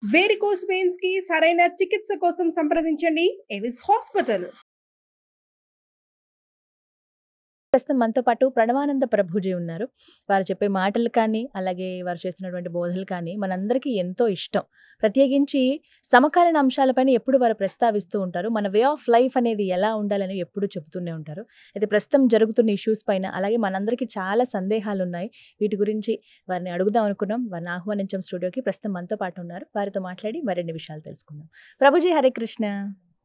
Varicose veins కి సరైన చికిత్స కోసం సంప్రదించండి ఎవిస్ హాస్పిటల్. ప్రస్తుతం మనతో పాటు ప్రణవానంద ప్రభుజీ ఉన్నారు. వారు చెప్పే మాటలు కానీ, అలాగే వారు చేస్తున్నటువంటి బోధనలు కానీ మనందరికీ ఎంతో ఇష్టం. ప్రత్యేకించి సమకాలీన అంశాలపైన ఎప్పుడు వారు ప్రస్తావిస్తూ ఉంటారు. మన వే ఆఫ్ లైఫ్ అనేది ఎలా ఉండాలని ఎప్పుడూ చెబుతూనే ఉంటారు. అయితే ప్రస్తుతం జరుగుతున్న ఇష్యూస్ పైన, అలాగే మనందరికీ చాలా సందేహాలున్నాయి. వీటి గురించి వారిని అడుగుదాం అనుకున్నాం. వారిని ఆహ్వానించాం స్టూడియోకి. ప్రస్తుతం మనతో పాటు ఉన్నారు. వారితో మాట్లాడి మరిన్ని విషయాలు తెలుసుకుందాం. ప్రభుజీ హరే కృష్ణ.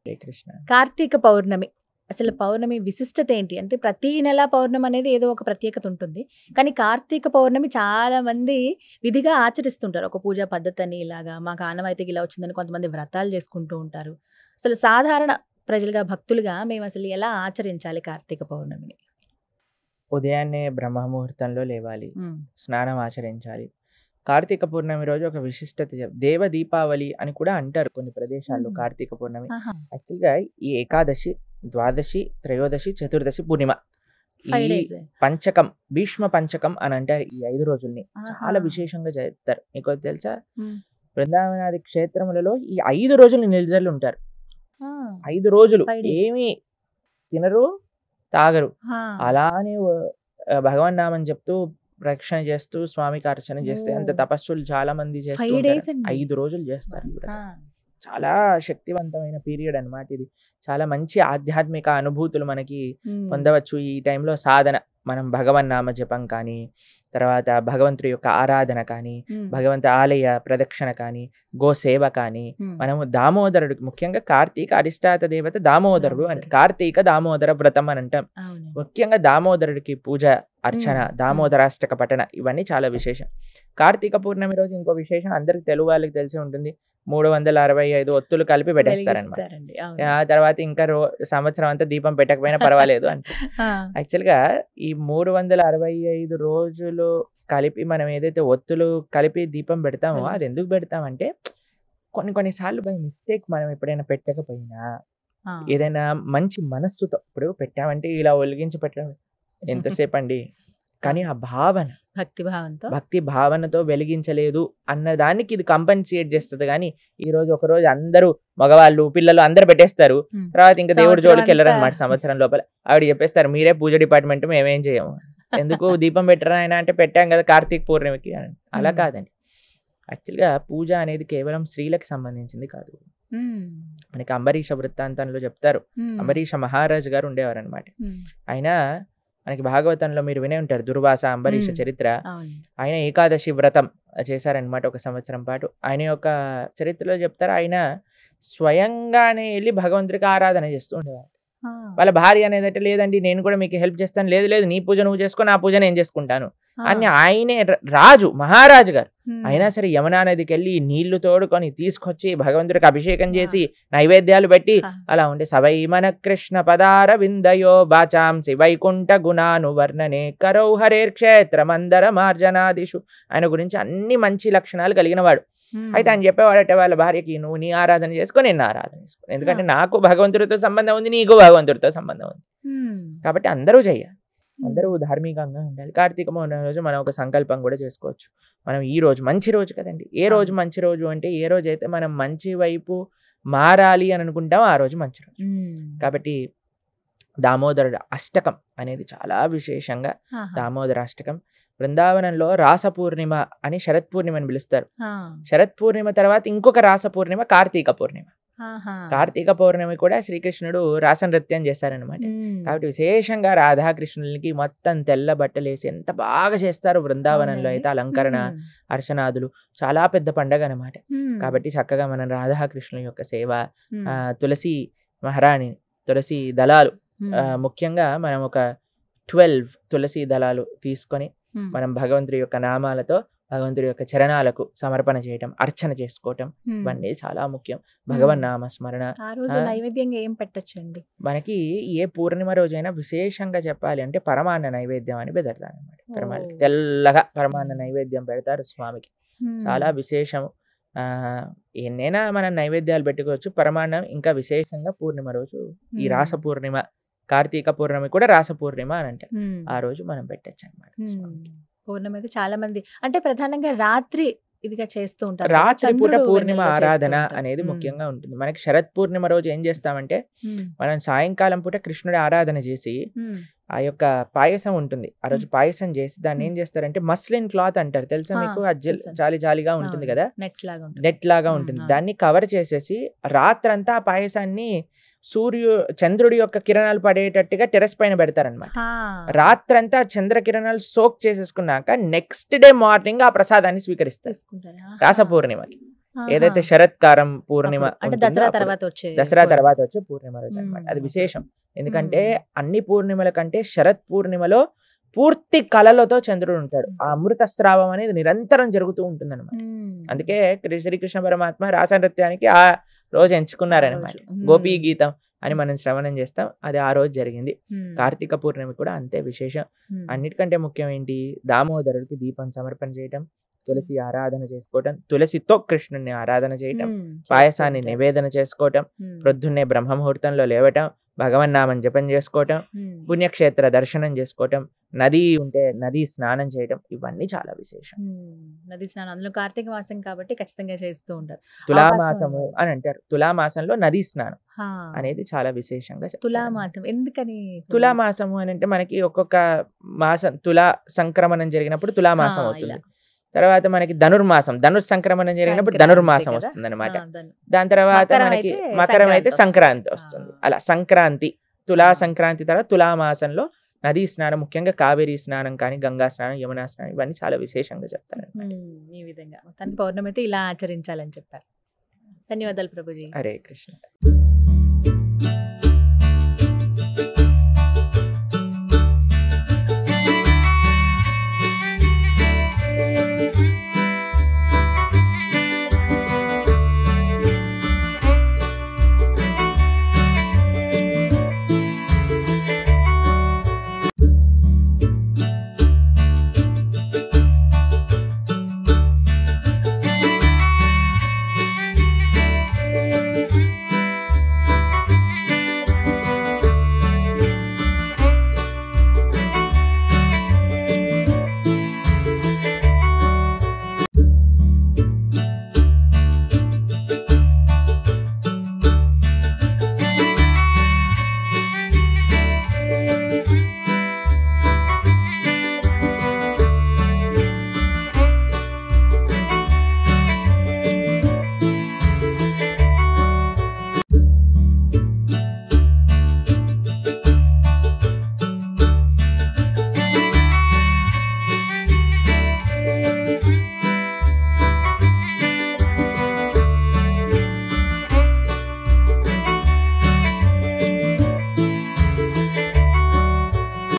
హరే కృష్ణ. కార్తీక పౌర్ణమి, అసలు పౌర్ణమి విశిష్టత ఏంటి? అంటే ప్రతి నెల పౌర్ణమి అనేది ఏదో ఒక ప్రత్యేకత ఉంటుంది. కానీ కార్తీక పౌర్ణమి చాలా మంది విధిగా ఆచరిస్తుంటారు. ఒక పూజా పద్ధతి అని, ఇలాగా మాకు ఆనవాయితీకి ఇలా వచ్చిందని కొంతమంది వ్రతాలు చేసుకుంటూ ఉంటారు. అసలు సాధారణ ప్రజలుగా, భక్తులుగా మేము అసలు ఎలా ఆచరించాలి కార్తీక పౌర్ణమిని? ఉదయాన్నే బ్రహ్మముహూర్తంలో లేవాలి, స్నానం ఆచరించాలి. కార్తీక పూర్ణమి రోజు ఒక విశిష్టత దేవ దీపావళి అని కూడా అంటారు కొన్ని ప్రదేశాల్లో. కార్తీక పూర్ణమి యాక్చువల్గా ఈ ఏకాదశి, ద్వాదశి, త్రయోదశి, చతుర్దశి, పూర్ణిమ, ఈ పంచకం, భీష్మ పంచకం అని అంటారు. ఈ 5 రోజుల్ని చాలా విశేషంగా చెప్తారు. మీకు తెలుసా, బృందావనాది క్షేత్రములలో ఈ 5 రోజులు నిల్జలు ఉంటారు. 5 రోజులు ఏమి తినరు, తాగరు, అలానే భగవన్ నామని చెప్తూ రక్షణ చేస్తూ స్వామికి అర్చన చేస్తే, అంత తపస్సులు చాలా మంది చేస్తూ 5 రోజులు చేస్తారు. చాలా శక్తివంతమైన పీరియడ్ అన్నమాట ఇది. చాలా మంచి ఆధ్యాత్మిక అనుభూతులు మనకి పొందవచ్చు ఈ టైంలో. సాధన, మనం భగవన్ నామ జపం కానీ, తర్వాత భగవంతుడి యొక్క ఆరాధన కానీ, భగవంతు ఆలయ ప్రదక్షిణ కానీ, గోసేవ కానీ, మనము దామోదరుడు, ముఖ్యంగా కార్తీక అధిష్టాత దేవత దామోదరుడు అంటే కార్తీక దామోదర వ్రతం అని అంటాం. ముఖ్యంగా దామోదరుడికి పూజ, అర్చన, దామోదరాష్టక పఠన, ఇవన్నీ చాలా విశేషం. కార్తీక పూర్ణమి రోజు ఇంకో విశేషం అందరికి తెలుగు వాళ్ళకి తెలిసి ఉంటుంది. 365 ఒత్తులు కలిపి పెట్టేస్తారనమాట. ఆ తర్వాత ఇంకా సంవత్సరం అంతా దీపం పెట్టకపోయినా పర్వాలేదు అంటే. యాక్చువల్గా ఈ 365 రోజులు కలిపి మనం ఏదైతే ఒత్తులు కలిపి దీపం పెడతామో అది ఎందుకు పెడతామంటే, కొన్నిసార్లు బై మిస్టేక్ మనం ఎప్పుడైనా పెట్టకపోయినా, ఏదైనా మంచి మనస్సుతో, ఇప్పుడు పెట్టామంటే ఇలా ఒలిగించి పెట్టడం ఎంతసేపు అండి, కానీ ఆ భావన, భక్తి భావనతో వెలిగించలేదు అన్నదానికి ఇది కంపెన్సేట్ చేస్తుంది. కానీ ఈ రోజు ఒకరోజు అందరూ మగవాళ్ళు, పిల్లలు అందరు పెట్టేస్తారు, తర్వాత ఇంకా దేవుడి జోలికి వెళ్ళరనమాట. సంవత్సరం లోపల ఆవిడ చెప్పేస్తారు, మీరే పూజ డిపార్ట్మెంట్, మేమేం చేయము, ఎందుకు దీపం పెట్టరా ఆయన అంటే, పెట్టాం కదా కార్తీక పూర్ణిమకి అని. అలా కాదండి. యాక్చువల్గా పూజ అనేది కేవలం స్త్రీలకు సంబంధించింది కాదు. మనకి అంబరీష వృత్తాంతంలో చెప్తారు. అంబరీష మహారాజు గారు ఉండేవారు అనమాట. ఆయన మనకి భాగవతంలో మీరు వినే ఉంటారు, దుర్వాస అంబరీష చరిత్ర. ఆయన ఏకాదశి వ్రతం చేశారనమాట 1 సంవత్సరం పాటు. ఆయన యొక్క చరిత్రలో చెప్తారు, ఆయన స్వయంగానే వెళ్ళి భగవంతుడికి ఆరాధన చేస్తూ ఉండేవారు. వాళ్ళ భార్య అనేది అంటే, లేదండి నేను కూడా మీకు హెల్ప్ చేస్తాను, లేదు లేదు నీ పూజ నువ్వు చేసుకో, నా పూజ నేను చేసుకుంటాను అని. ఆయనే రాజు, మహారాజు గారు అయినా సరే యమునా నదికి వెళ్ళి నీళ్లు తోడుకొని తీసుకొచ్చి భగవంతుడికి అభిషేకం చేసి నైవేద్యాలు పెట్టి అలా ఉండే. సవై మన కృష్ణ పదార విందయో బాచాంసి వైకుంఠ గుణాను వర్ణనే కరౌ హరేర్ క్షేత్ర మందర మార్జనాదిషు. ఆయన గురించి అన్ని మంచి లక్షణాలు కలిగిన వాడు. అయితే ఆయన చెప్పేవాడట వాళ్ళ భార్యకి, నువ్వు నీ ఆరాధన చేసుకో, నేను నా ఆరాధన చేసుకో, ఎందుకంటే నాకు భగవంతుడితో సంబంధం ఉంది, నీకు భగవంతుడితో సంబంధం ఉంది, కాబట్టి అందరూ చెయ్యాలి, అందరూ ధార్మికంగా ఉండాలి. కార్తీక పౌర్ణమి రోజు మనం ఒక సంకల్పం కూడా చేసుకోవచ్చు. మనం ఈ రోజు మంచి రోజు కదండి. ఏ రోజు మంచి రోజు అంటే, ఏ రోజు అయితే మనం మంచి వైపు మారాలి అని అనుకుంటాం ఆ రోజు మంచి రోజు. కాబట్టి దామోదరుడు అష్టకం అనేది చాలా విశేషంగా, దామోదర అష్టకం. బృందావనంలో రాస పూర్ణిమ అని శరత్ పూర్ణిమని పిలుస్తారు. శరత్ పూర్ణిమ తర్వాత ఇంకొక రాస పూర్ణిమ కార్తీక పూర్ణిమ. కార్తీక పౌర్ణమి కూడా శ్రీకృష్ణుడు రాస నృత్యం చేశారనమాట. కాబట్టి విశేషంగా రాధాకృష్ణులకి మొత్తం తెల్ల బట్టలు వేసి ఎంత బాగా చేస్తారు బృందావనంలో అయితే. అలంకరణ, అర్చనాదులు చాలా పెద్ద పండగ అనమాట. కాబట్టి చక్కగా మనం రాధాకృష్ణుల యొక్క సేవ, తులసి మహారాణి, తులసి దళాలు, ముఖ్యంగా మనం ఒక 12 తులసి దళాలు తీసుకొని మనం భగవంతుడి యొక్క నామాలతో భగవంతుడి యొక్క చరణాలకు సమర్పణ చేయటం, అర్చన చేసుకోవటం, ఇవన్నీ చాలా ముఖ్యం. భగవన్ నామ స్మరణ. నైవేద్యంగా ఏం పెట్టొచ్చండి? మనకి ఏ పూర్ణిమ రోజైనా విశేషంగా చెప్పాలి అంటే పరమాన్న నైవేద్యం అని పెడతారు అనమాట. పరమాన్నకి తెల్లగా పరమాన్న నైవేద్యం పెడతారు స్వామికి, చాలా విశేషం. ఎన్నైనా మనం నైవేద్యాలు పెట్టుకోవచ్చు. పరమాన్నం ఇంకా విశేషంగా పూర్ణిమ రోజు, ఈ రాస పూర్ణిమ, కార్తీక పూర్ణమి కూడా రాస పూర్ణిమ అని అంటే ఆ రోజు మనం పెట్టచ్చు అనమాట. పౌర్ణమి అయితే చాలా మంది అంటే ప్రధానంగా రాత్రి ఇదిగా చేస్తూ ఉంటారు కదా, రాత్రి పూట చంద్రుడు పూర్ణిమ వెన్నెలలో చేస్తూ ఆరాధన ఉంటారు. అనేది ముఖ్యంగా ఉంటుంది. మనకి శరత్ పూర్ణిమ రోజు ఏం చేస్తామంటే మనం సాయంకాలం పూట కృష్ణుడి ఆరాధన చేసి ఆ యొక్క పాయసం ఉంటుంది. ఆ రోజు పాయసం చేసి దాన్ని ఏం చేస్తారంటే మస్లిన్ క్లాత్ అంటారు, తెలుసా మీకు? తెలుసండి. జాలి జాలిగా ఉంటుంది కదా, నెట్ లాగా ఉంటుంది. నెట్ లాగా ఉంటుంది. దాన్ని కవర్ చేసేసి రాత్రంతా ఆ పాయసాన్ని చంద్రుడి యొక్క కిరణాలు పడేటట్టుగా టెర్రస్ పైన పెడతారనమాట. రాత్రంతా చంద్ర కిరణాలు సోక్ చేసేసుకున్నాక నెక్స్ట్ డే మార్నింగ్ ఆ ప్రసాదాన్ని స్వీకరిస్తారు రాస పూర్ణిమకి. ఏదైతే శరత్కారం పూర్ణిమ అంటే ఉంటుందో దసరా అప్పుడు. తర్వాత వచ్చే దసరా తర్వాత వచ్చే పూర్ణిమ రోజు అనమాట. అది విశేషం. ఎందుకంటే అన్ని పూర్ణిమల కంటే శరత్ పూర్ణిమలో పూర్తి కళలతో చంద్రుడు ఉంటాడు. ఆ అమృత స్రావం అనేది నిరంతరం జరుగుతూ ఉంటుంది అనమాట. అందుకే శ్రీకృష్ణ పరమాత్మ రాస నృత్యానికి ఆ రోజు ఎంచుకున్నారనమాట. గోపీ గీతం అని మనం శ్రవణం చేస్తాం, అది ఆ రోజు జరిగింది. కార్తీక పూర్ణిమ కూడా అంతే విశేషం. అన్నిటికంటే ముఖ్యం ఏంటి? దామోదరుడికి దీపం సమర్పణ చేయటం, తులసి ఆరాధన చేసుకోవటం, తులసితో కృష్ణుని ఆరాధన చేయటం, పాయసాన్ని నివేదన చేసుకోవటం, ప్రొద్దున్నే బ్రహ్మముహూర్తంలో లేవటం, భగవన్నామం జపం చేసుకోవటం, పుణ్యక్షేత్ర దర్శనం చేసుకోవటం, నది ఉంటే నది స్నానం చేయటం, ఇవన్నీ చాలా విశేషం. నది స్నానం అందులో కార్తీక మాసం కాబట్టి ఖచ్చితంగా చేస్తూ ఉంటారు. తులామాసము అని అంటారు. తులామాసంలో నదీ స్నానం అనేది చాలా విశేషంగా చెప్తారు. తులామాసం ఎందుకని? తులామాసము అని అంటే మనకి ఒక్కొక్క మాసం తులా సంక్రమణం జరిగినప్పుడు తులామాసం అవుతుంది. తర్వాత మనకి ధనుర్మాసం, సంక్రమణం జరిగినప్పుడు ధనుర్మాసం వస్తుంది అనమాట. దాని తర్వాత మనకి మకరం అయితే సంక్రాంతి వస్తుంది. అలా సంక్రాంతి, తులా సంక్రాంతి తర్వాత తులామాసంలో నదీ స్నానం, ముఖ్యంగా కావేరీ స్నానం కానీ గంగా స్నానం, యమునా స్నానం, ఇవన్నీ చాలా విశేషంగా చెప్తారు. ఈ విధంగా మొత్తానికి పౌర్ణమి అయితే ఇలా ఆచరించాలని చెప్పారు. ధన్యవాదాలు ప్రభుజీ. హరే కృష్ణ.